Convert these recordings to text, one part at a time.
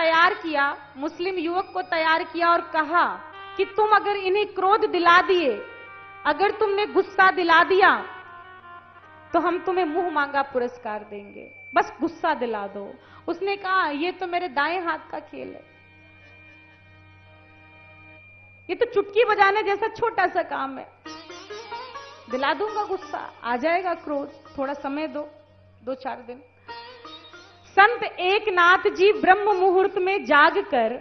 तैयार किया, मुस्लिम युवक को तैयार किया और कहा कि तुम अगर इन्हें क्रोध दिला दिए, अगर तुमने गुस्सा दिला दिया तो हम तुम्हें मुंह मांगा पुरस्कार देंगे, बस गुस्सा दिला दो। उसने कहा ये तो मेरे दाएं हाथ का खेल है, ये तो चुटकी बजाने जैसा छोटा सा काम है, दिला दूंगा गुस्सा, आ जाएगा क्रोध, थोड़ा समय दो, 2-4 दिन। संत एकनाथ जी ब्रह्म मुहूर्त में जागकर,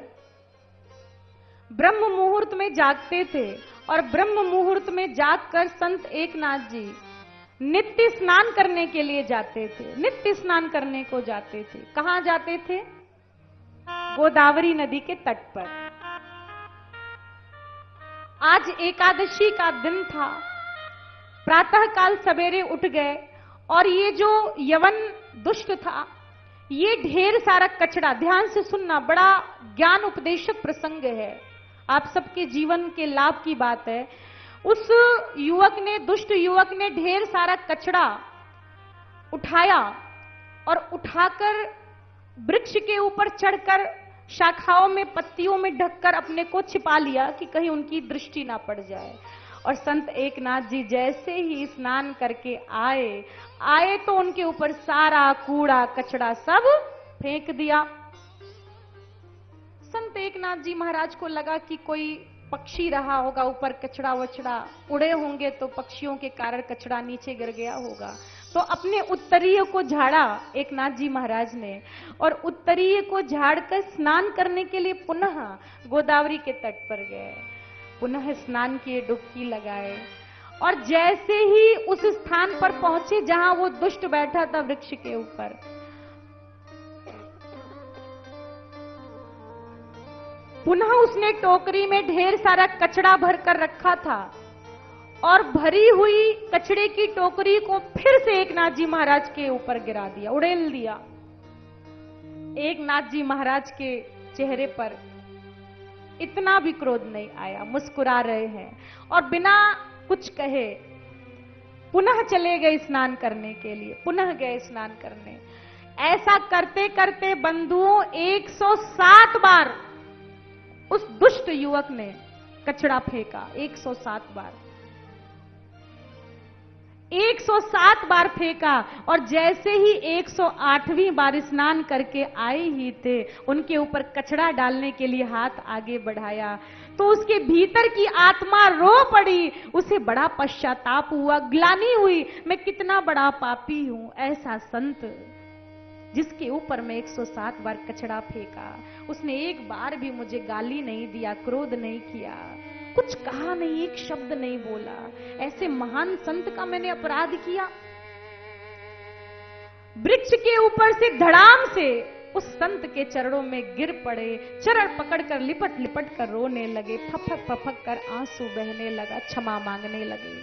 ब्रह्म मुहूर्त में जागते थे और ब्रह्म मुहूर्त में जागकर संत एकनाथ जी नित्य स्नान करने के लिए जाते थे, नित्य स्नान करने को जाते थे। कहां जाते थे? गोदावरी नदी के तट पर। आज एकादशी का दिन था, प्रातः काल सवेरे उठ गए और ये जो यवन दुष्ट था, ये ढेर सारा कचरा, ध्यान से सुनना, बड़ा ज्ञान उपदेशक प्रसंग है, आप सबके जीवन के लाभ की बात है। उस युवक ने, दुष्ट युवक ने ढेर सारा कचरा उठाया और उठाकर वृक्ष के ऊपर चढ़कर शाखाओं में, पत्तियों में ढककर अपने को छिपा लिया कि कहीं उनकी दृष्टि ना पड़ जाए। और संत एकनाथ जी जैसे ही स्नान करके आए तो उनके ऊपर सारा कूड़ा कचरा सब फेंक दिया। संत एकनाथ जी महाराज को लगा कि कोई पक्षी रहा होगा, ऊपर कचरा वचड़ा उड़े होंगे तो पक्षियों के कारण कचरा नीचे गिर गया होगा, तो अपने उत्तरीय को झाड़ा एकनाथ जी महाराज ने, और उत्तरीय को झाड़कर स्नान करने के लिए पुनः गोदावरी के तट पर गए, पुनः स्नान किए, डुबकी लगाए, और जैसे ही उस स्थान पर पहुंचे जहां वो दुष्ट बैठा था वृक्ष के ऊपर, पुनः उसने टोकरी में ढेर सारा कचरा भरकर रखा था और भरी हुई कचड़े की टोकरी को फिर से एकनाथ जी महाराज के ऊपर गिरा दिया, उड़ेल दिया। एकनाथ जी महाराज के चेहरे पर इतना भी क्रोध नहीं आया, मुस्कुरा रहे हैं और बिना कुछ कहे पुनः चले गए स्नान करने के लिए, पुनः गए स्नान करने। ऐसा करते करते बंधुओं 107 बार उस दुष्ट युवक ने कचरा फेंका, 107 बार, 107 बार फेंका। और जैसे ही 108वीं बार स्नान करके आए ही थे, उनके ऊपर कचरा डालने के लिए हाथ आगे बढ़ाया तो उसके भीतर की आत्मा रो पड़ी, उसे बड़ा पश्चाताप हुआ, ग्लानि हुई, मैं कितना बड़ा पापी हूं। ऐसा संत जिसके ऊपर मैं 107 बार कचरा फेंका, उसने एक बार भी मुझे गाली नहीं दिया, क्रोध नहीं किया, कुछ कहा नहीं, एक शब्द नहीं बोला, ऐसे महान संत का मैंने अपराध किया। वृक्ष के ऊपर से धड़ाम से उस संत के चरणों में गिर पड़े, चरण पकड़कर लिपट लिपट कर रोने लगे, फपक फपक कर आंसू बहने लगा, क्षमा मांगने लगे।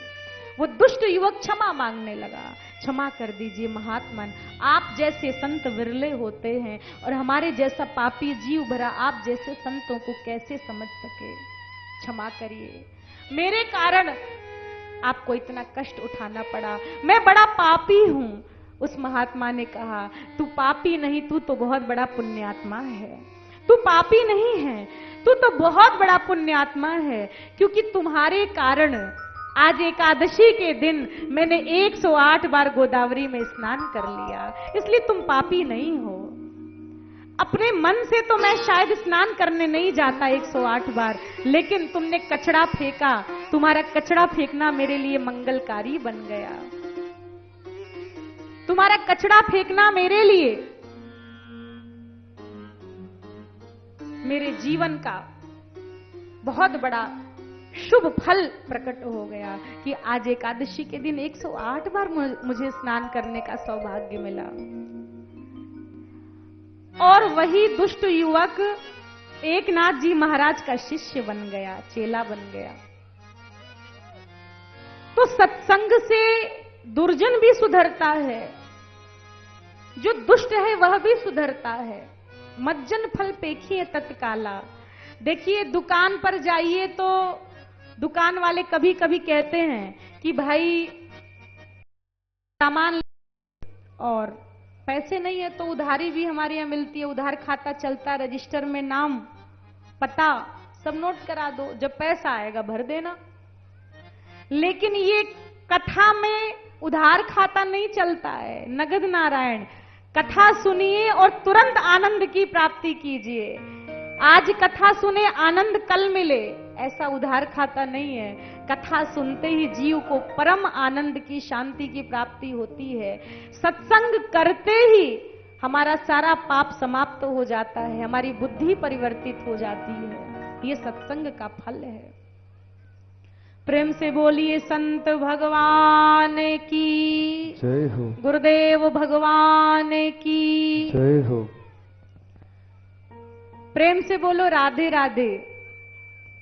वो दुष्ट युवक क्षमा मांगने लगा, क्षमा कर दीजिए महात्मन, आप जैसे संत विरले होते हैं और हमारे जैसा पापी जीव भरा आप जैसे संतों को कैसे समझ सके, क्षमा करिए, मेरे कारण आपको इतना कष्ट उठाना पड़ा, मैं बड़ा पापी हूं। उस महात्मा ने कहा, तू पापी नहीं, तू तो बहुत बड़ा पुण्यात्मा है, तू पापी नहीं है, तू तो बहुत बड़ा पुण्यात्मा है, क्योंकि तुम्हारे कारण आज एकादशी के दिन मैंने 108 बार गोदावरी में स्नान कर लिया, इसलिए तुम पापी नहीं हो। अपने मन से तो मैं शायद स्नान करने नहीं जाता 108 बार, लेकिन तुमने कचरा फेंका, तुम्हारा कचरा फेंकना मेरे लिए मंगलकारी बन गया, तुम्हारा कचरा फेंकना मेरे लिए मेरे जीवन का बहुत बड़ा शुभ फल प्रकट हो गया कि आज एकादशी के दिन 108 बार मुझे स्नान करने का सौभाग्य मिला। और वही दुष्ट युवक एकनाथ जी महाराज का शिष्य बन गया, चेला बन गया। तो सत्संग से दुर्जन भी सुधरता है, जो दुष्ट है वह भी सुधरता है। मज्जन फल पेखिए तत्काला। देखिए, दुकान पर जाइए तो दुकान वाले कभी कभी कहते हैं कि भाई सामान और पैसे नहीं है तो उधारी भी हमारे यहाँ मिलती है, उधार खाता चलता, रजिस्टर में नाम पता सब नोट करा दो, जब पैसा आएगा भर देना। लेकिन ये कथा में उधार खाता नहीं चलता है, नगद नारायण। कथा सुनिए और तुरंत आनंद की प्राप्ति कीजिए। आज कथा सुने, आनंद कल मिले, ऐसा उधार खाता नहीं है। कथा सुनते ही जीव को परम आनंद की, शांति की प्राप्ति होती है। सत्संग करते ही हमारा सारा पाप समाप्त हो जाता है, हमारी बुद्धि परिवर्तित हो जाती है। ये सत्संग का फल है। प्रेम से बोलिए संत भगवान की जय हो, गुरुदेव भगवान की जय हो। प्रेम से बोलो राधे राधे।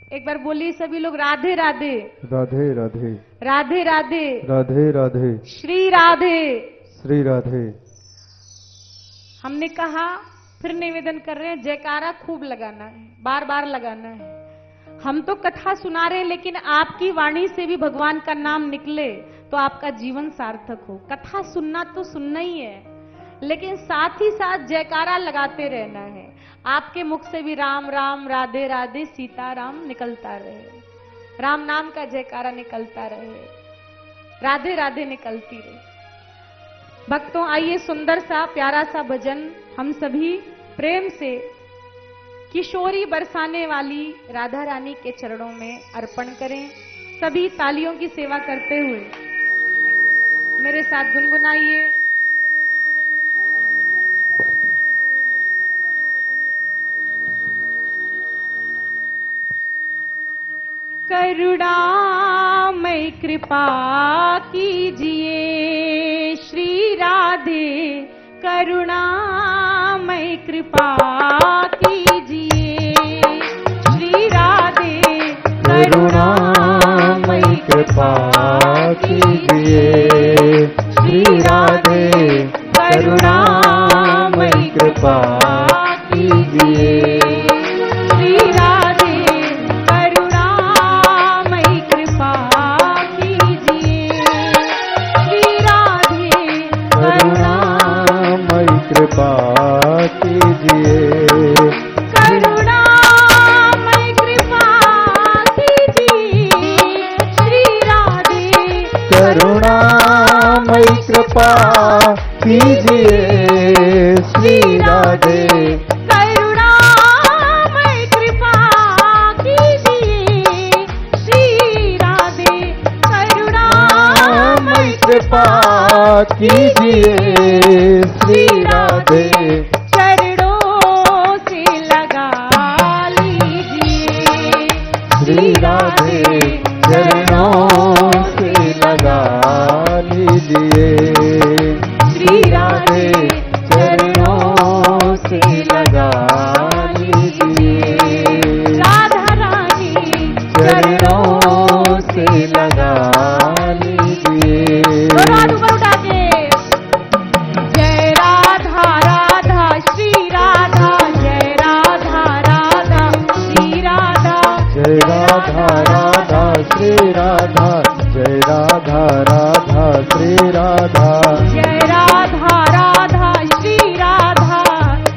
एक बार बोलिए सभी लोग, राधे राधे, राधे राधे, राधे राधे, राधे राधे, श्री राधे, श्री राधे। हमने कहा, फिर निवेदन कर रहे हैं, जयकारा खूब लगाना है, बार बार लगाना है। हम तो कथा सुना रहे हैं, लेकिन आपकी वाणी से भी भगवान का नाम निकले तो आपका जीवन सार्थक हो। कथा सुनना तो सुनना ही है, लेकिन साथ ही साथ जयकारा लगाते रहना है। आपके मुख से भी राम राम, राधे राधे, सीताराम निकलता रहे, राम नाम का जयकारा निकलता रहे, राधे राधे निकलती रहे। भक्तों, आइए सुंदर सा प्यारा सा भजन हम सभी प्रेम से किशोरी बरसाने वाली राधा रानी के चरणों में अर्पण करें। सभी तालियों की सेवा करते हुए मेरे साथ गुनगुनाइए। करुणामय कृपा कीजिए श्री राधे, करुणामय कृपा कीजिए श्री राधे, करुणामय कृपा कीजिए श्री राधे, करुणामय कृपा कीजिए श्री राधे, करुणामय कृपा कीजिए श्री राधे, करुणामय कृपा कीजिए, करुणामय कृपा कीजिए श्री राधे, करुणामय कृपा कीजिए श्री राधे, करुणामय कृपा कीजिए श्री राधे, करुणामय कृपा कीजिए श्री राधे, चरणों से लगा लीजिए श्री राधे, चरणों से लगा लीजिए श्री राधे, चरणों से लगा लीजिए राधा रानी, चरणों से लगा लीजिए। दोनों हाथ ऊपर उठा के, जय राधा राधा श्री राधा, जय राधा राधा श्री राधा, जय राधा राधा श्री राधा, जय राधा राधा श्री राधा, जय राधा राधा श्री राधा,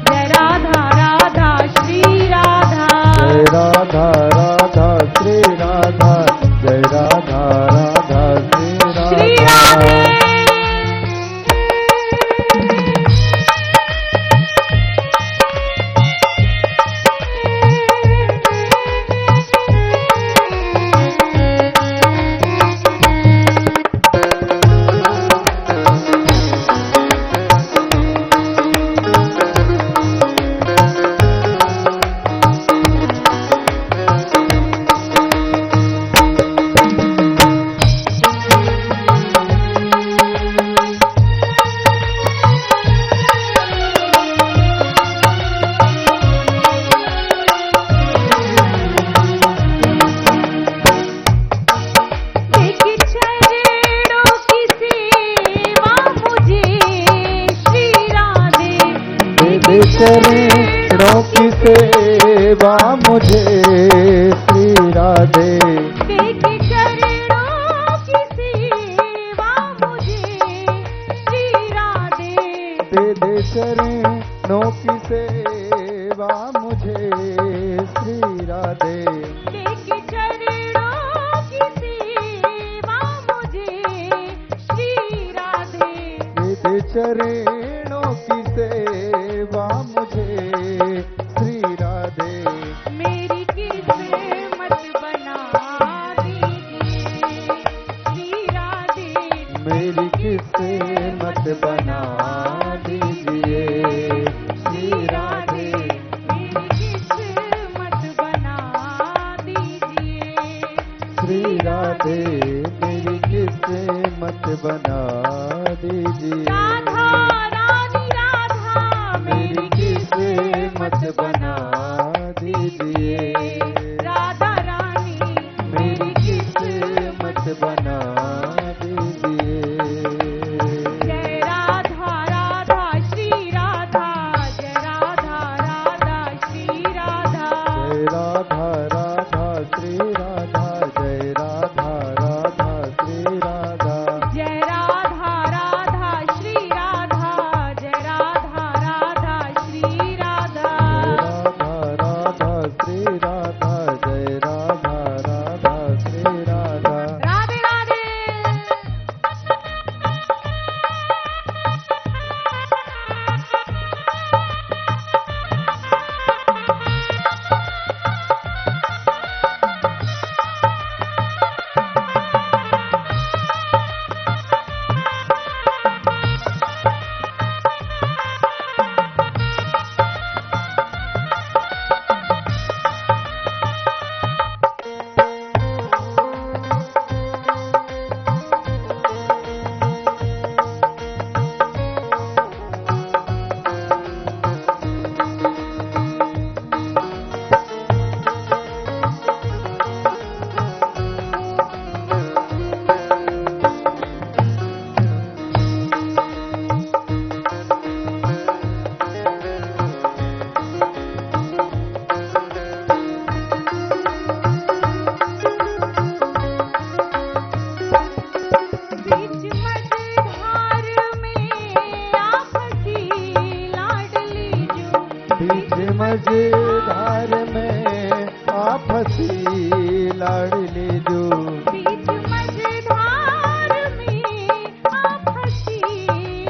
जय राधा राधा श्री राधा, जय राधा राधा श्री राधा, जय राधा राधा श्री श्री राधा। राधे। चरणों की सेवा मुझे श्री राधे, देखी चरणों की सेवा मुझे श्री राधे, दे दे मुझे श्री राधे। लेके चरणों की सेवा मुझे श्री राधे। तेरे चरणों की सेवा मुझे श्री राधे। मेरी किस्मत बना दीजिए श्री राधे। मेरी किस्मत बना दीजिए श्री राधे। मेरी किस्मत बना दीजिए श्री राधे मेरी किस्मत बना दीजिए। राधा रानी राधा मेरी किस्मत बना दीजिए। राधा रानी मेरी किस्मत बना दीजिए। जय राधा राधा श्री राधा। जय राधा राधा श्री राधा। जय राधा राधा श्री राधा। जय राधा राधा श्री राधा। जय राधा राधा श्री राधा। जय राधा राधा श्री राधा। राधा राधा श्री राधा। जय राधा राधा श्री राधा। राधे राधे। बीच मझधार में आप फंसी लाडली जो। बीच मझधार में आप फंसी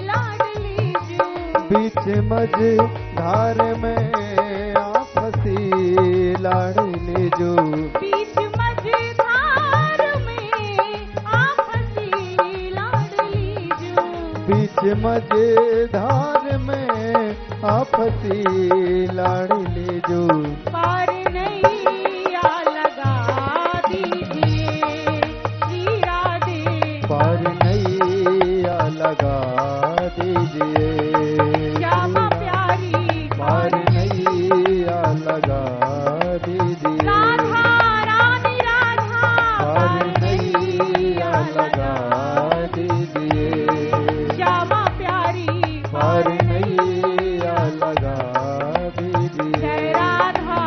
लाडली जो। बीच मझधार में आप फंसी लाडली जो। बीच मझधार में आप फंसी लाडली जो। बीच मझधार में आप फंसी लाडली जो। पार नैया लगा दीजिए श्री राधे। पार नैया लगा दीजिए श्यामा प्यारी पार नैया लगा दीजिए। राधा रानी राधा पार नैया लगा दीजिए। श्यामा प्यारी पार नैया लगा दीजिए। जय राधा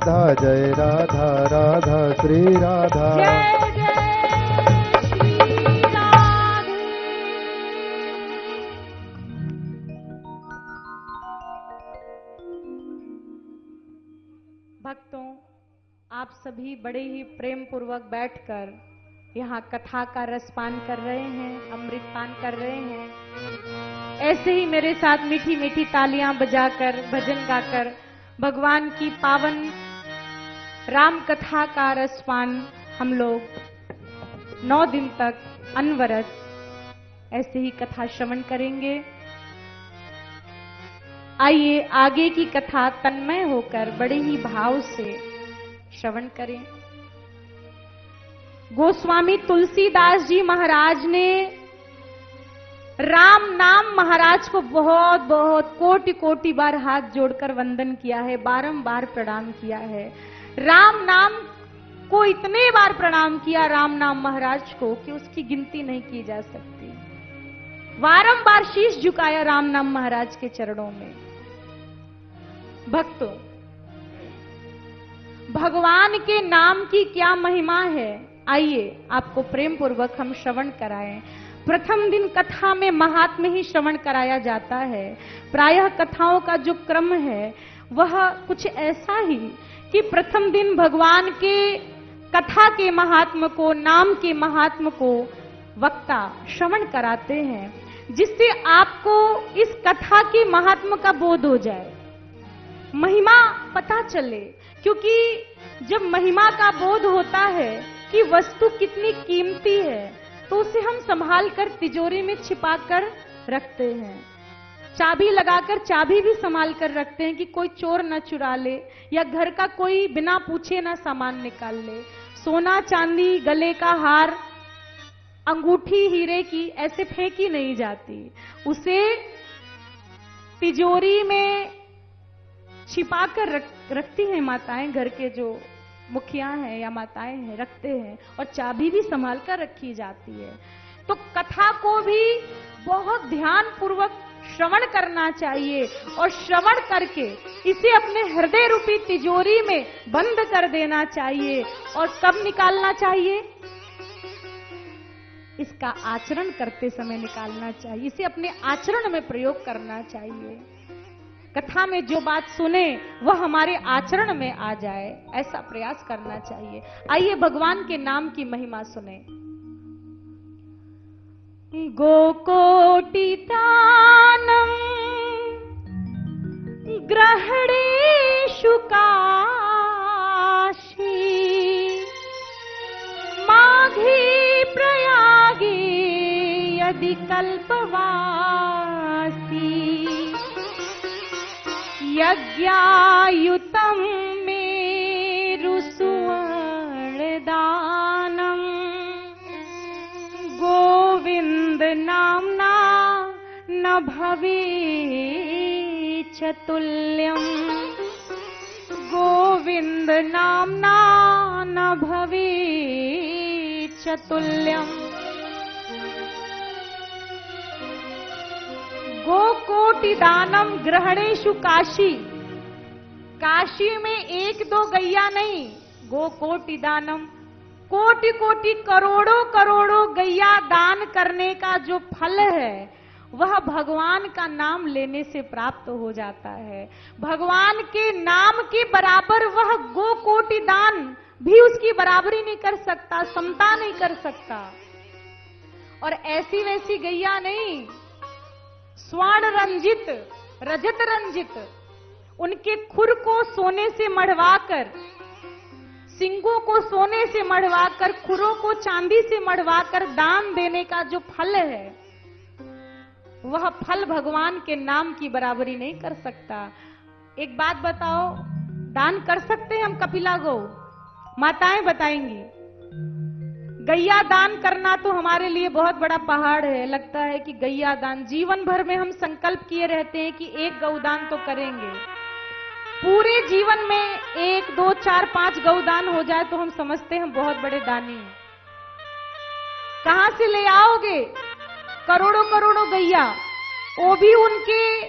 राधा जय राधा राधा श्री राधा। जय जय श्री राधे। भक्तों, आप सभी बड़े ही प्रेम पूर्वक बैठकर यहाँ कथा का रसपान कर रहे हैं, अमृतपान कर रहे हैं। ऐसे ही मेरे साथ मीठी मीठी तालियां बजाकर, भजन गाकर भगवान की पावन राम कथा का रसपान हम लोग 9 दिन तक अनवरत ऐसे ही कथा श्रवण करेंगे। आइए आगे की कथा तन्मय होकर बड़े ही भाव से श्रवण करें। गोस्वामी तुलसीदास जी महाराज ने राम नाम महाराज को बहुत बहुत कोटि कोटि बार हाथ जोड़कर वंदन किया है, बारंबार प्रणाम किया है। राम नाम को इतने बार प्रणाम किया राम नाम महाराज को कि उसकी गिनती नहीं की जा सकती। बारंबार शीश झुकाया राम नाम महाराज के चरणों में। भक्तों, भगवान के नाम की क्या महिमा है, आइए आपको प्रेम पूर्वक हम श्रवण कराएं। प्रथम दिन कथा में महात्म्य ही श्रवण कराया जाता है। प्रायः कथाओं का जो क्रम है वह कुछ ऐसा ही कि प्रथम दिन भगवान के कथा के महात्म्य को, नाम के महात्म्य को वक्ता श्रवण कराते हैं, जिससे आपको इस कथा के महात्म्य का बोध हो जाए, महिमा पता चले। क्योंकि जब महिमा का बोध होता है कि वस्तु कितनी कीमती है तो उसे हम संभाल कर तिजोरी में छिपा कर रखते हैं, चाबी लगाकर चाबी भी संभाल कर रखते हैं कि कोई चोर न चुरा ले या घर का कोई बिना पूछे ना सामान निकाल ले। सोना चांदी, गले का हार, अंगूठी हीरे की ऐसे फेंकी नहीं जाती, उसे तिजोरी में छिपा कर रखती हैं माताएं, घर के जो मुखिया हैं या माताएं हैं रखते हैं, और चाबी भी संभाल कर रखी जाती है। तो कथा को भी बहुत ध्यान पूर्वक श्रवण करना चाहिए और श्रवण करके इसे अपने हृदय रूपी तिजोरी में बंद कर देना चाहिए। और कब निकालना चाहिए? इसका आचरण करते समय निकालना चाहिए, इसे अपने आचरण में प्रयोग करना चाहिए। कथा में जो बात सुने वह हमारे आचरण में आ जाए, ऐसा प्रयास करना चाहिए। आइए भगवान के नाम की महिमा सुने। गोकोटितानं ग्रहणेषु काशी माघे प्रयागे यदि कल्पवासी यज्ञायुतं मेरु सुवर्णदानं गोविंद नाम्ना न भवेच्च तुल्यम् गोविंद नाम्ना न भवेच्च तुल्यम्। गोकोटि दानम ग्रहणेषु काशी, काशी में 1-2 गैया नहीं, गोकोटि दानम कोटि कोटि करोड़ों करोड़ों गैया दान करने का जो फल है वह भगवान का नाम लेने से प्राप्त हो जाता है। भगवान के नाम के बराबर वह गोकोटि दान भी उसकी बराबरी नहीं कर सकता, समता नहीं कर सकता। और ऐसी वैसी गैया नहीं, स्वर्ण रंजित, रजत रंजित, उनके खुर को सोने से मढ़वाकर, सिंगों को सोने से मढ़वाकर, खुरों को चांदी से मढ़वाकर दान देने का जो फल है वह फल भगवान के नाम की बराबरी नहीं कर सकता। एक बात बताओ, दान कर सकते हैं हम कपिला गौ? माताएं बताएंगी। गैया दान करना तो हमारे लिए बहुत बड़ा पहाड़ है। लगता है कि गैया दान, जीवन भर में हम संकल्प किए रहते हैं कि 1 गौदान तो करेंगे। पूरे जीवन में 1, 2, 4, 5 गौदान हो जाए तो हम समझते हैं हम बहुत बड़े दानी हैं। कहां से ले आओगे करोड़ों करोड़ों गैया? वो भी उनके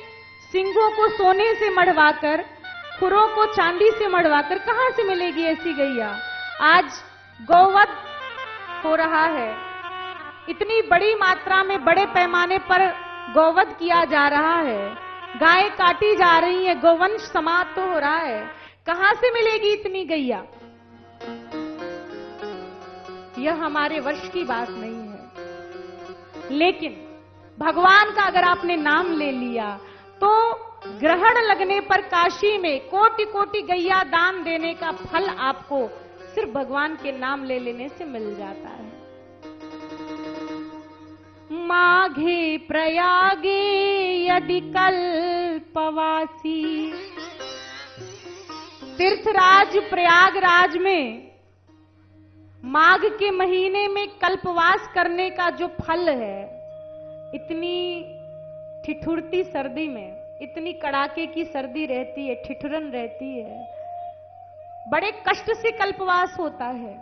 सिंगों को सोने से मढ़वाकर, खुरों को चांदी से मढ़वाकर कहां से मिलेगी ऐसी गैया। आज गौवध हो रहा है, इतनी बड़ी मात्रा में बड़े पैमाने पर गौवध किया जा रहा है, गायें काटी जा रही है, गौवंश समाप्त हो रहा है, कहां से मिलेगी इतनी गैया। यह हमारे वश की बात नहीं है। लेकिन भगवान का अगर आपने नाम ले लिया तो ग्रहण लगने पर काशी में कोटि कोटि गैया दान देने का फल आपको सिर्फ भगवान के नाम ले लेने से मिल जाता है। माघे प्रयागे यदि कल्पवासी, तीर्थराज प्रयागराज में माघ के महीने में कल्पवास करने का जो फल है, इतनी ठिठुरती सर्दी में, इतनी कड़ाके की सर्दी रहती है, ठिठुरन रहती है, बड़े कष्ट से कल्पवास होता है।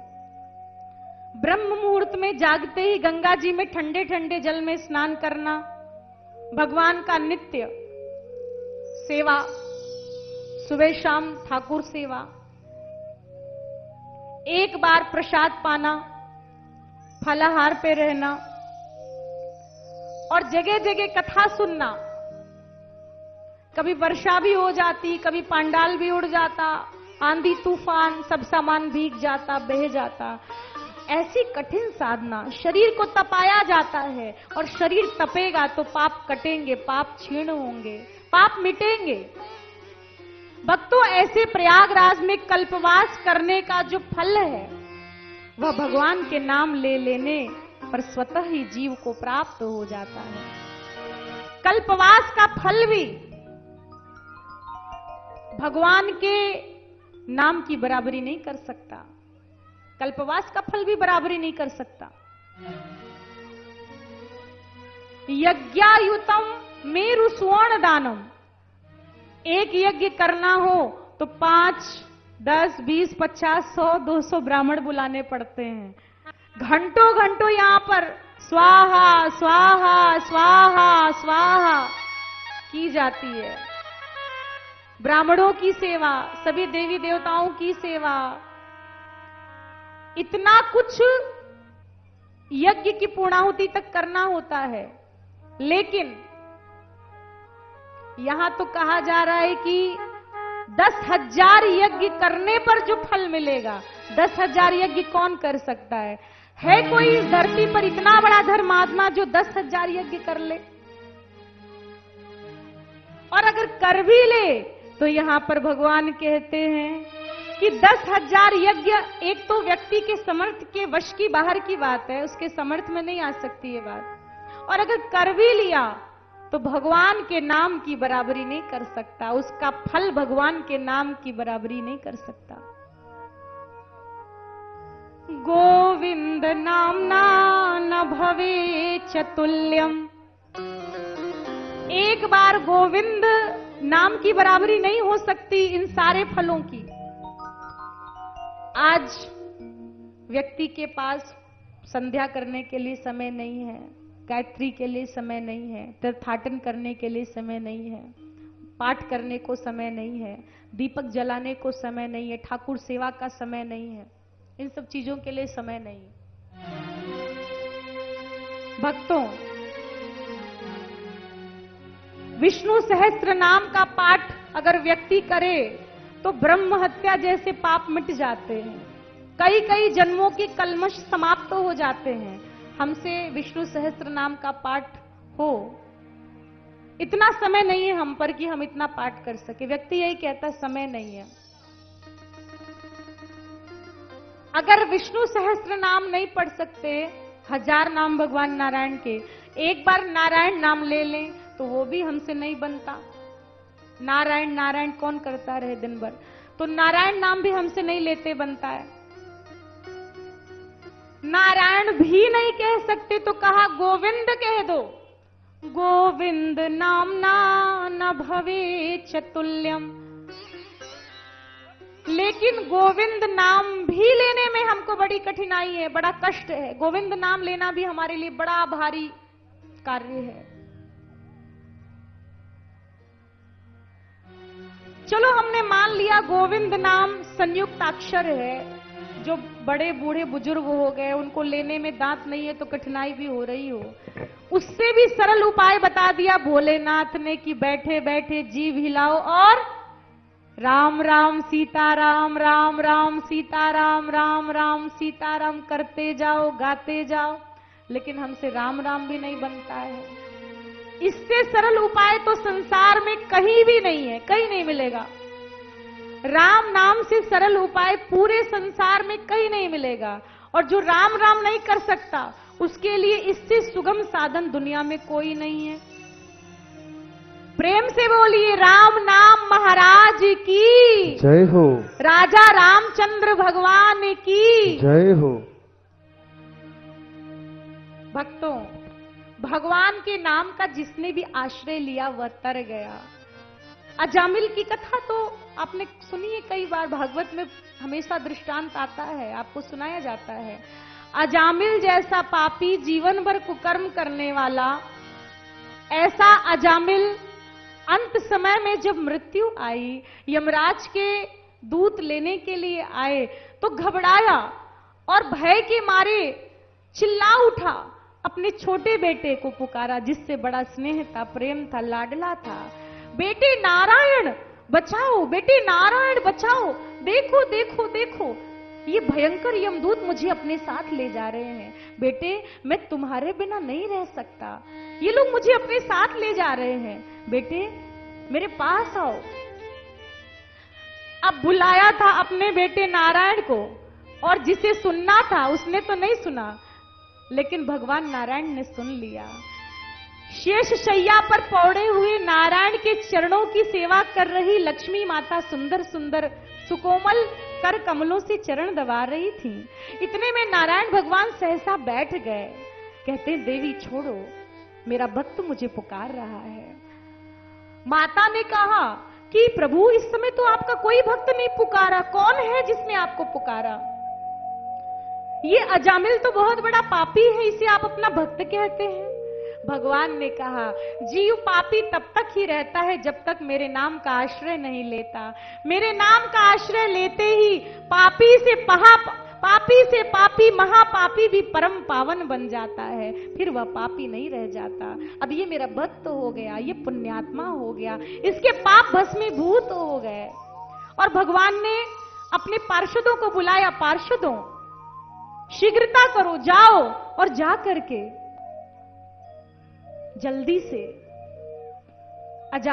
ब्रह्म मुहूर्त में जागते ही गंगा जी में ठंडे ठंडे जल में स्नान करना, भगवान का नित्य सेवा, सुबह शाम ठाकुर सेवा, एक बार प्रसाद पाना, फलाहार पे रहना और जगह जगह कथा सुनना। कभी वर्षा भी हो जाती, कभी पांडाल भी उड़ जाता, आंधी तूफान, सब सामान भीग जाता, बह जाता। ऐसी कठिन साधना, शरीर को तपाया जाता है और शरीर तपेगा तो पाप कटेंगे, पाप क्षीण होंगे, पाप मिटेंगे। भक्तों, ऐसे प्रयागराज में कल्पवास करने का जो फल है वह भगवान के नाम ले लेने पर स्वतः ही जीव को प्राप्त हो जाता है। कल्पवास का फल भी भगवान के नाम की बराबरी नहीं कर सकता, कल्पवास का फल भी बराबरी नहीं कर सकता। यज्ञायुतम मेरु स्वर्ण दानम, एक यज्ञ करना हो तो 5, 10, 20, 50, 100, 200 ब्राह्मण बुलाने पड़ते हैं। घंटों घंटों यहां पर स्वाहा स्वाहा स्वाहा स्वाहा की जाती है। ब्राह्मणों की सेवा, सभी देवी देवताओं की सेवा, इतना कुछ यज्ञ की पूर्णाहुति तक करना होता है। लेकिन यहां तो कहा जा रहा है कि 10,000 यज्ञ करने पर जो फल मिलेगा, 10,000 यज्ञ कौन कर सकता है? कोई इस धरती पर इतना बड़ा धर्मात्मा जो 10,000 यज्ञ कर ले? और अगर कर भी ले तो यहां पर भगवान कहते हैं कि 10,000 यज्ञ एक तो व्यक्ति के समर्थ के वश की बाहर की बात है, उसके समर्थ में नहीं आ सकती ये बात। और अगर कर भी लिया तो भगवान के नाम की बराबरी नहीं कर सकता, उसका फल भगवान के नाम की बराबरी नहीं कर सकता। गोविंद नामना न भवे चतुल्यम, एक बार गोविंद नाम की बराबरी नहीं हो सकती इन सारे फलों की। आज व्यक्ति के पास संध्या करने के लिए समय नहीं है, गायत्री के लिए समय नहीं है, तीर्थाटन करने के लिए समय नहीं है, पाठ करने को समय नहीं है, दीपक जलाने को समय नहीं है, ठाकुर सेवा का समय नहीं है, इन सब चीजों के लिए समय नहीं है। भक्तों, विष्णु सहस्त्र नाम का पाठ अगर व्यक्ति करे तो ब्रह्म हत्या जैसे पाप मिट जाते हैं, कई कई जन्मों की कलमश समाप्त हो जाते हैं। हमसे विष्णु सहस्त्र नाम का पाठ हो, इतना समय नहीं है हम पर कि हम इतना पाठ कर सके। व्यक्ति यही कहता समय नहीं है। अगर विष्णु सहस्त्र नाम नहीं पढ़ सकते, 1000 नाम भगवान नारायण के, एक बार नारायण नाम ले लें तो वो भी हमसे नहीं बनता। नारायण नारायण कौन करता रहे दिन भर, तो नारायण नाम भी हमसे नहीं लेते बनता है। नारायण भी नहीं कह सकते तो कहा गोविंद कह दो। गोविंद नामना न भवे चतुल्यम, लेकिन गोविंद नाम भी लेने में हमको बड़ी कठिनाई है, बड़ा कष्ट है। गोविंद नाम लेना भी हमारे लिए बड़ा भारी कार्य है। चलो हमने मान लिया गोविंद नाम संयुक्त अक्षर है, जो बड़े बूढ़े बुजुर्ग हो गए उनको लेने में दांत नहीं है तो कठिनाई भी हो रही हो, उससे भी सरल उपाय बता दिया भोलेनाथ ने कि बैठे बैठे जीभ हिलाओ और राम राम सीताराम, राम राम सीताराम, राम राम सीताराम करते जाओ, गाते जाओ। लेकिन हमसे राम राम भी नहीं बनता है। इससे सरल उपाय तो संसार में कहीं भी नहीं है, कहीं नहीं मिलेगा। राम नाम से सरल उपाय पूरे संसार में कहीं नहीं मिलेगा। और जो राम राम नहीं कर सकता उसके लिए इससे सुगम साधन दुनिया में कोई नहीं है। प्रेम से बोलिए राम नाम महाराज की जय हो, राजा रामचंद्र भगवान की जय हो। भक्तों, भगवान के नाम का जिसने भी आश्रय लिया वह तर गया। अजामिल की कथा तो आपने सुनी है कई बार, भागवत में हमेशा दृष्टांत आता है, आपको सुनाया जाता है। अजामिल जैसा पापी, जीवन भर कुकर्म करने वाला, ऐसा अजामिल अंत समय में जब मृत्यु आई, यमराज के दूत लेने के लिए आए तो घबराया और भय के मारे चिल्ला उठा, अपने छोटे बेटे को पुकारा जिससे बड़ा स्नेह था, प्रेम था, लाडला था। बेटे नारायण बचाओ, बेटे नारायण बचाओ, देखो देखो देखो, ये भयंकर यमदूत मुझे अपने साथ ले जा रहे हैं। बेटे मैं तुम्हारे बिना नहीं रह सकता, ये लोग मुझे अपने साथ ले जा रहे हैं, बेटे मेरे पास आओ। अब बुलाया था अपने बेटे नारायण को, और जिसे सुनना था उसने तो नहीं सुना, लेकिन भगवान नारायण ने सुन लिया। शेष शैया पर पौड़े हुए नारायण के चरणों की सेवा कर रही लक्ष्मी माता सुंदर सुंदर सुकोमल कर कमलों से चरण दबा रही थी। इतने में नारायण भगवान सहसा बैठ गए। कहते देवी छोड़ो, मेरा भक्त मुझे पुकार रहा है। माता ने कहा कि प्रभु इस समय तो आपका कोई भक्त नहीं पुकारा, कौन है जिसने आपको पुकारा? ये अजामिल तो बहुत बड़ा पापी है, इसे आप अपना भक्त कहते हैं। भगवान ने कहा जीव पापी तब तक ही रहता है जब तक मेरे नाम का आश्रय नहीं लेता। मेरे नाम का आश्रय लेते ही पापी से पापी महापापी भी परम पावन बन जाता है, फिर वह पापी नहीं रह जाता। अब ये मेरा भक्त हो गया, ये पुण्यात्मा हो गया, इसके पाप भस्मीभूत हो गए। और भगवान ने अपने पार्षदों को बुलाया, पार्षदों शीघ्रता करो, जाओ और जा करके जल्दी से अजामिल